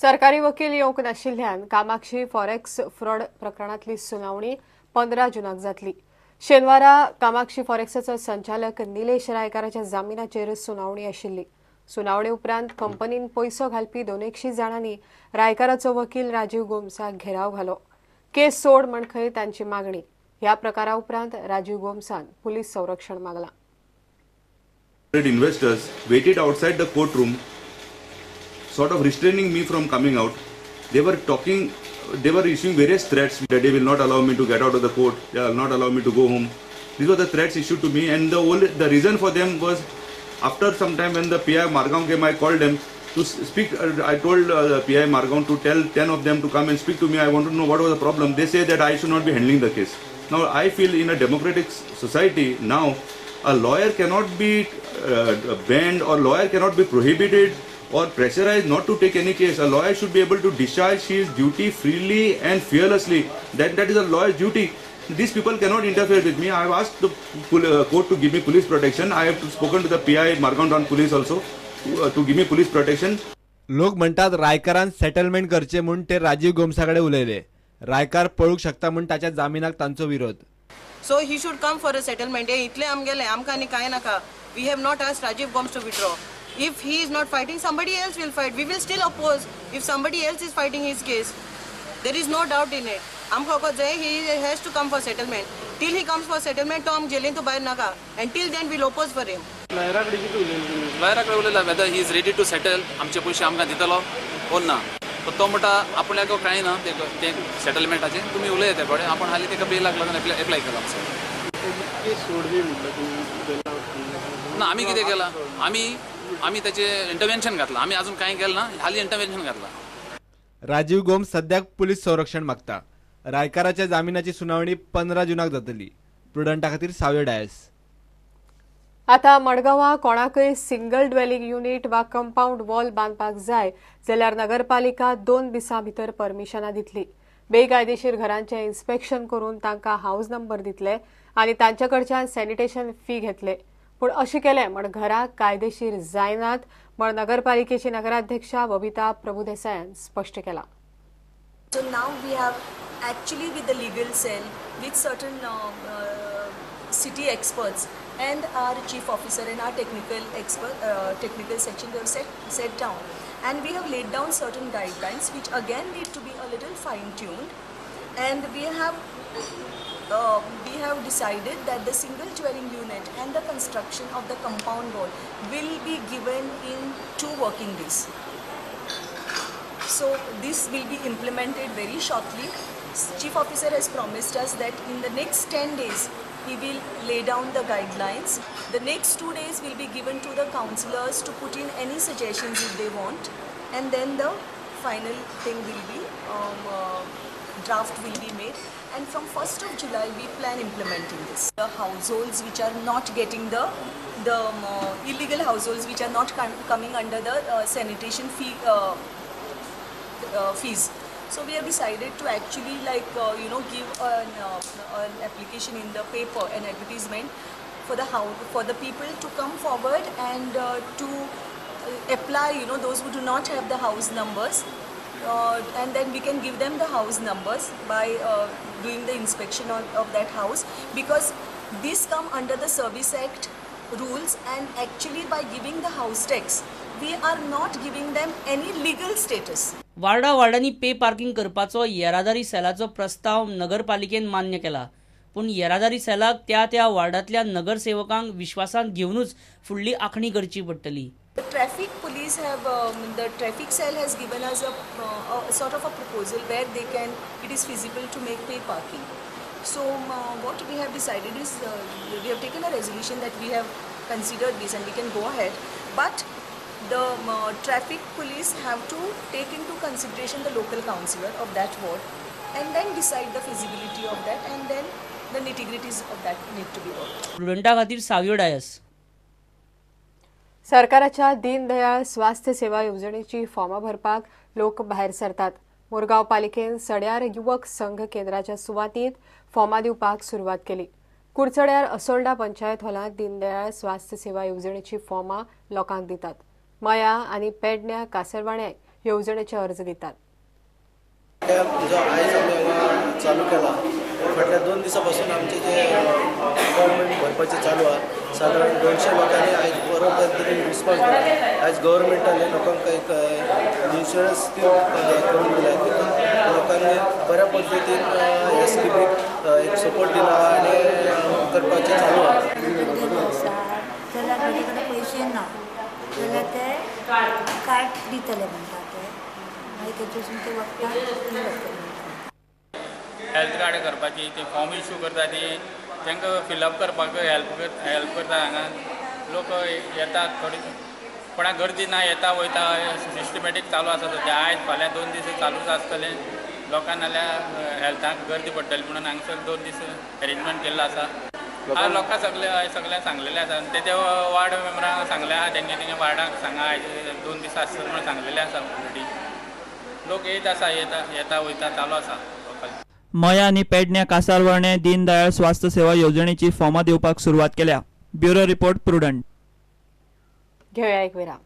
सरकारी वकील येवंक नाशिल्ल्यान कामाक्षी फॉरेक्स फ्रॉड प्रकरणातली सुनावणी 15 जूनाक जातली। शेनवारा कामाक्षी फॉरेक्सचो संचालक निलेश रायकाराच्या जामिनाचेर सुनावणी आशिल्ली। सुनावणे उपरांत कंपनीन पैसो घालपी 200 जाणांनी रायकाराचो वकील राजीव गोमसाक घेराव घालो। केस सोड म्हणखंय तांची मागणी। ह्या प्रकारा उपरांत राजीव गोमसान पुलीस संरक्षण मागला। Investors waited outside the courtroom, sort of restraining me from coming out. They were issuing various threats that they will not allow me to get out of the court, they will not allow me to go home. These were the threats issued to me, and the reason for them was after some time when the PI Margaon came, I called them to speak. I told PI Margaon to tell 10 of them to come and speak to me. I wanted to know what was the problem. They say that I should not be handling the case. Now I feel in a democratic society now, a lawyer cannot be banned or lawyer cannot be prohibited or pressurized not to take any case. A lawyer should be able to discharge his duty freely and fearlessly. That is a lawyer's duty. These people cannot interfere with me. I have asked the court to give me police protection. I have spoken to the PI Margaon Town Police also to give me police protection. लोक म्हणतात रायकारान settlement करचे म्हणून ते राजीव गोमसाकडे उलयले। रायकार पळूक शकता म्हणून ताच्या जामिनाक तांचो विरोध। So he should come for a settlement. इतले आमगेले आमकां आनी कांय नाका. We have not asked Rajiv Gomes to withdraw. If he is not fighting, somebody else will fight. We will still oppose if somebody else is fighting his case. There is no doubt in it. आमकां जाय he has to come for settlement. Till he comes for settlement, तो आम जेलीन तो भायर नाका. Until then we'll oppose for him. लॉयराकडे उलयला whether he is ready to settle. आमचे पयशे आमकां दितलो कोण ना. तो म्हणटा आपल्याक कांय ना ते सेटलमेंटाचे तुम्ही उलय ते कडेन आपण हाली तेका बेलाक लागून एप्लाय केला ना आमी कितें केला आमी त्याचे इंटरव्हेन्शन घातला आमी अजून कांय केलं ना हाली इंटरव्हेन्शन घातला। राजीव गोम्स सद्याक पुलीस संरक्षण मागता। रायकाराच्या जामिनाची सुनावणी 15 जूनाक जातली। प्रुडंटा खातीर सावयो डायस। आता मडगांवां कोणाकय सिंगल ड्वेलिंग युनिट वा कंपाऊंड वॉल बांदपाक जाय जाल्यार नगरपालिका 2 दिसां भितर परमिशनां दितली। बेकायदेशीर घरांचे इन्स्पेक्शन करून तांकां हाऊस नंबर दितले आनी तांचे कडच्यान सॅनिटेशन फी घेतले। पूण अशें केलें म्हण घरां कायदेशीर जायनात म्हण नगरपालिकेची नगराध्यक्षा बबिता प्रभुदेसायान स्पश्ट केलां। So now we have actually with the legal cell, with certain city experts and our chief officer and our technical section, they have set down, and we have laid down certain guidelines which again need to be a little fine-tuned, and we have decided that the single dwelling unit and the construction of the compound wall will be given in 2 working days. So this will be implemented very shortly. Chief officer has promised us that in the next 10 days he will lay down the guidelines. The next 2 days will be given to the councillors to put in any suggestions if they want, and then the final thing will be draft will be made, and from 1st of July we plan implementing this. The households which are not getting the illegal households which are not coming under the sanitation fees. So we have decided to actually give an application in the paper, an advertisement for the people to come forward and to apply, those who do not have the house numbers, and then we can give them the house numbers by doing the inspection of that house, because this come under the Service Act rules, and actually by giving the house tax we are not giving them any legal status. वार्डांनी pay parking करपाचो येरादारी सेलाचो प्रस्ताव नगरपालिकेन मान्य केला, पूण येरादारी सेलाक त्या वार्डांतल्या नगरसेवकांक विश्वासान घेवनूच फुडली आखणी करची पडटली। The traffic police the traffic cell has given us a sort of a proposal where it is feasible to make pay parking. So what we have decided is we have taken a resolution that we have considered this and we can go ahead, but the traffic police have to take into consideration the local councillor of that ward and then decide the feasibility of that, and then the nitty-gritties of that need to be worked. प्रुडंटा खातीर सावयो डायस। सरकाराच्या दीनदयाळ स्वास्थ्य सेवा योजनेची फॉर्मां भरपाक लोक भायर सरतात। मुरगांव पालिकेन सड्यार युवक संघ केंद्राच्या सुवातींत फॉर्मां दिवपाक सुरवात केली। कुडचड्यार असोल्डा पंचायत हॉलांत दीनदयाळ स्वास्थ्य सेवा योजनेची फॉर्मां लोकांक दितात। मया आनी पेडण्या कासरवाड्याक येवजणेचे अर्ज दितात. जो आयज आमी हांगा चालू केला फाटल्या 2 दिसां पासून आमचे जे गव्हर्मेंट भरपाचें चालू आहा सादारण 200 लोकांनी आयज बरो पद्दतीन रिस्पॉन्स दिला. आयज गव्हर्मेंटान लोकांक एक इन्शुरन्स स्कीम करून दिला तितून लोकांनी बऱ्या पद्दतीन ह्या स्किमीक एक सपोर्ट दिला आनी करपाचें चालू आहा. जाल्यार म्हजे कडेन पयशे ना जाल्यार ते कार्ड दितले म्हणटा ते मागीर तेजेसून ते वखदां हेल्थ कार्ड करपाची ते फॉर्म इश्यू करता ती तांकां फिलअप करपाक हेल्प करता. हांगा लोक येतात थोडी कोणाक गर्दी ना येता वयता सिस्टमॅटीक चालू आसा सद्या. आयज फाल्यां 2 दीस चालूच आसतलें. लोकांक नाल्यार हेल्थाक गर्दी पडटली म्हणून हांगसर 2 दीस अरेंजमेंट केल्लो आसा. लोकांक सगळ्यांक सांगलेलें आसा आनी तेच्या वार्ड मेंबरांक सांगलें आसा तेंगे वार्डाक सांगा आयज 2 दीस आसतले म्हणून सांगलेलें आसा ऑलरेडी. लोक येत आसा येता वयता चालू आसा. मया आनी पेडण्या कासारवळणे दीनदयाळ स्वास्थ्य सेवा येवजणेची फॉर्मां दिवपाक सुरवात केल्या. Bureau report prudent. घेऊया एक विराम.